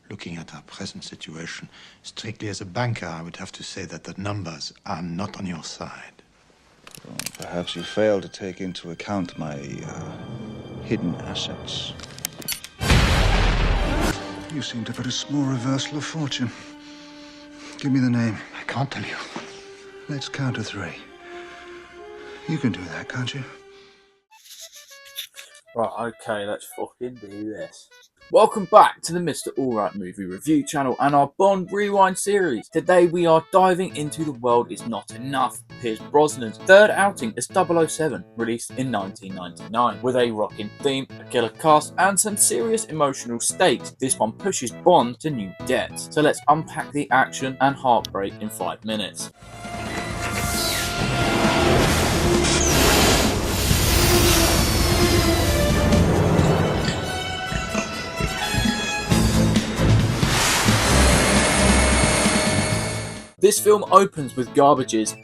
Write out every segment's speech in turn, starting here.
Looking at our present situation, strictly as a banker, I would have to say that the numbers are not on your side. Well, perhaps you fail to take into account my hidden assets. You seem to have a small reversal of fortune. Give me the name. I can't tell you. Let's count to 3. You can do that, can't you? Right, okay, let's fucking do this. Welcome back to the Mr. Alright Movie Review channel and our Bond Rewind series. Today we are diving into The World Is Not Enough, Pierce Brosnan's third outing as 007, released in 1999. With a rocking theme, a killer cast, and some serious emotional stakes, this one pushes Bond to new depths. So let's unpack the action and heartbreak in 5 minutes. This film opens with Garbage's,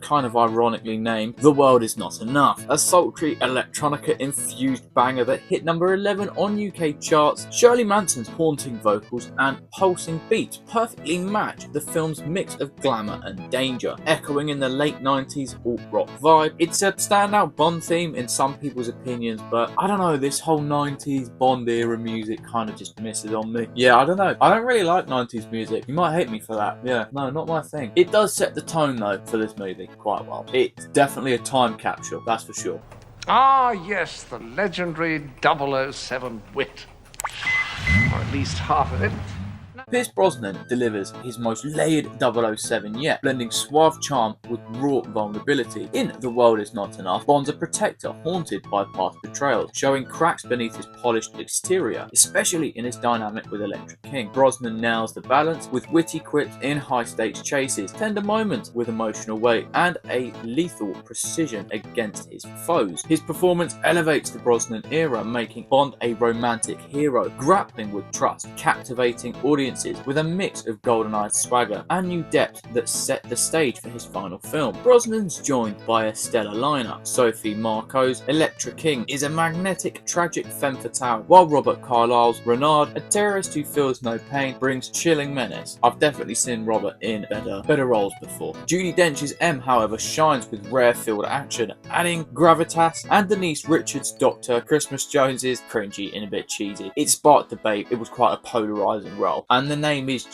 kind of ironically named, The World Is Not Enough, a sultry electronica-infused banger that hit number 11 on UK charts. Shirley Manson's haunting vocals and pulsing beats perfectly match the film's mix of glamour and danger, echoing in the late 90s alt-rock vibe. It's a standout Bond theme in some people's opinions, but I don't know, this whole 90s Bond era music kind of just misses on me. Yeah, I don't know. I don't really like 90s music. You might hate me for that. Yeah, no, not my thing. It does set the tone though for this movie quite well. It's definitely a time capsule, that's for sure. Ah, yes, the legendary 007 wit. Or at least half of it. Pierce Brosnan delivers his most layered 007 yet, blending suave charm with raw vulnerability. In The World Is Not Enough, Bond's a protector haunted by past betrayals, showing cracks beneath his polished exterior, especially in his dynamic with Elektra. Brosnan nails the balance with witty quips in high-stakes chases, tender moments with emotional weight, and a lethal precision against his foes. His performance elevates the Brosnan era, making Bond a romantic hero, grappling with trust, captivating audiences with a mix of GoldenEye swagger and new depth that set the stage for his final film. Brosnan's joined by a stellar lineup. Sophie Marceau's Elektra is a magnetic, tragic femme fatale, while Robert Carlyle's Renard, a terrorist who feels no pain, brings chilling menace. I've definitely seen Robert in better roles before. Judi Dench's M, however, shines with rare field action, adding gravitas, and Denise Richards' Dr. Christmas Jones is cringy and a bit cheesy. It sparked debate. It was quite a polarizing role. And the name is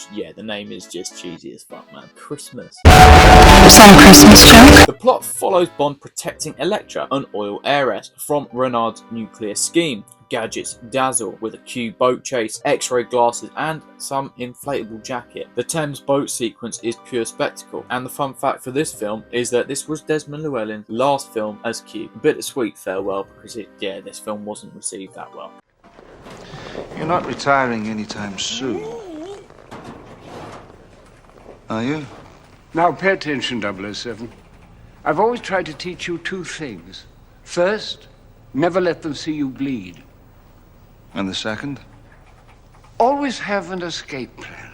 just cheesy as fuck, man. Christmas. Some Christmas joke. The plot follows Bond protecting Elektra, an oil heiress, from Renard's nuclear scheme. Gadgets dazzle with a Q boat chase, X-ray glasses, and some inflatable jacket. The Thames boat sequence is pure spectacle, and the fun fact for this film is that this was Desmond Llewellyn's last film as Q. A bittersweet farewell because this film wasn't received that well. You're not retiring anytime soon, are you? Now pay attention, 007. I've always tried to teach you 2 things. First, never let them see you bleed. And the second? Always have an escape plan.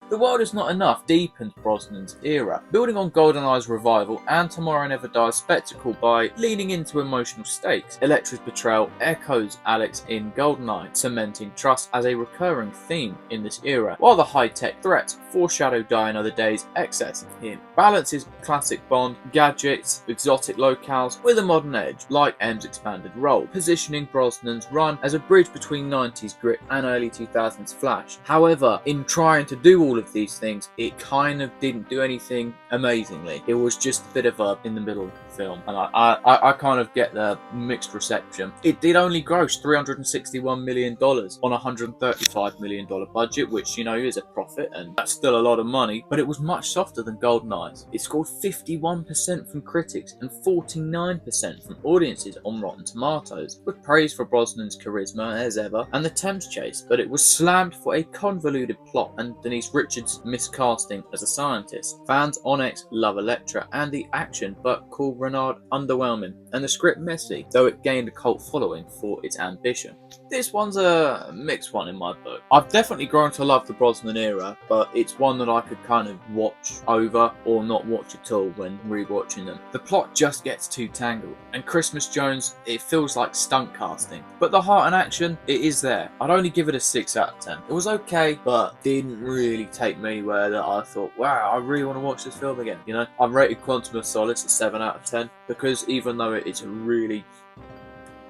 The World Is Not Enough deepens Brosnan's era, building on GoldenEye's revival and Tomorrow Never Dies spectacle by leaning into emotional stakes. Elektra's betrayal echoes Alex in GoldenEye, cementing trust as a recurring theme in this era, while the high-tech threats foreshadow Die Another Day's excess of him. Balances classic Bond, gadgets, exotic locales with a modern edge, like M's expanded role, positioning Brosnan's run as a bridge between 90s grit and early 2000s flash. However, in trying to do all of these things, it kind of didn't do anything amazingly. It was just a bit of a in the middle film, and I kind of get the mixed reception. It did only gross $361 million on a $135 million budget, which is a profit, and that's still a lot of money, but it was much softer than GoldenEye's. It scored 51% from critics and 49% from audiences on Rotten Tomatoes, with praise for Brosnan's charisma as ever and the Thames chase, but it was slammed for a convoluted plot and Denise Richards' miscasting as a scientist. Fans on X love Elektra and the action, but call Renard underwhelming, and the script messy, though it gained a cult following for its ambition. This one's a mixed one in my book. I've definitely grown to love the Brosnan era, but it's one that I could kind of watch over or not watch at all when rewatching them. The plot just gets too tangled, and Christmas Jones, it feels like stunt casting. But the heart and action, it is there. I'd only give it a 6 out of 10. It was okay, but didn't really take me anywhere that I thought, wow, I really want to watch this film again. You know, I've rated Quantum of Solace a 7 out of 10 because even though it's a really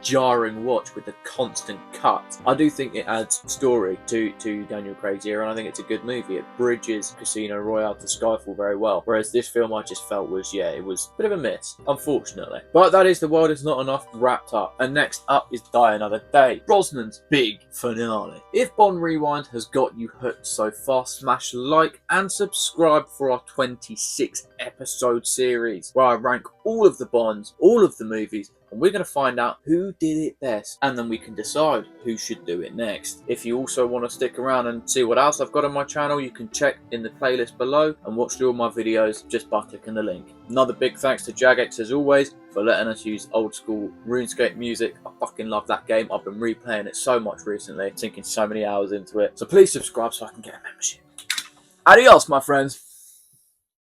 jarring watch with the constant cut, I do think it adds story to Daniel Craig's era, and I think it's a good movie. It bridges Casino Royale to Skyfall very well, whereas this film I just felt was, it was a bit of a miss, unfortunately. But that is The World Is Not Enough wrapped up, and next up is Die Another Day, Brosnan's big finale. If Bond Rewind has got you hooked so far, smash like and subscribe for our 26 episode series, where I rank all of the Bonds, all of the movies, and we're going to find out who did it best, and then we can decide who should do it next. If you also want to stick around and see what else I've got on my channel, you can check in the playlist below and watch through all my videos just by clicking the link. Another big thanks to Jagex as always for letting us use old school RuneScape music. I fucking love that game. I've been replaying it so much recently, sinking so many hours into it. So please subscribe so I can get a membership. Adios, my friends.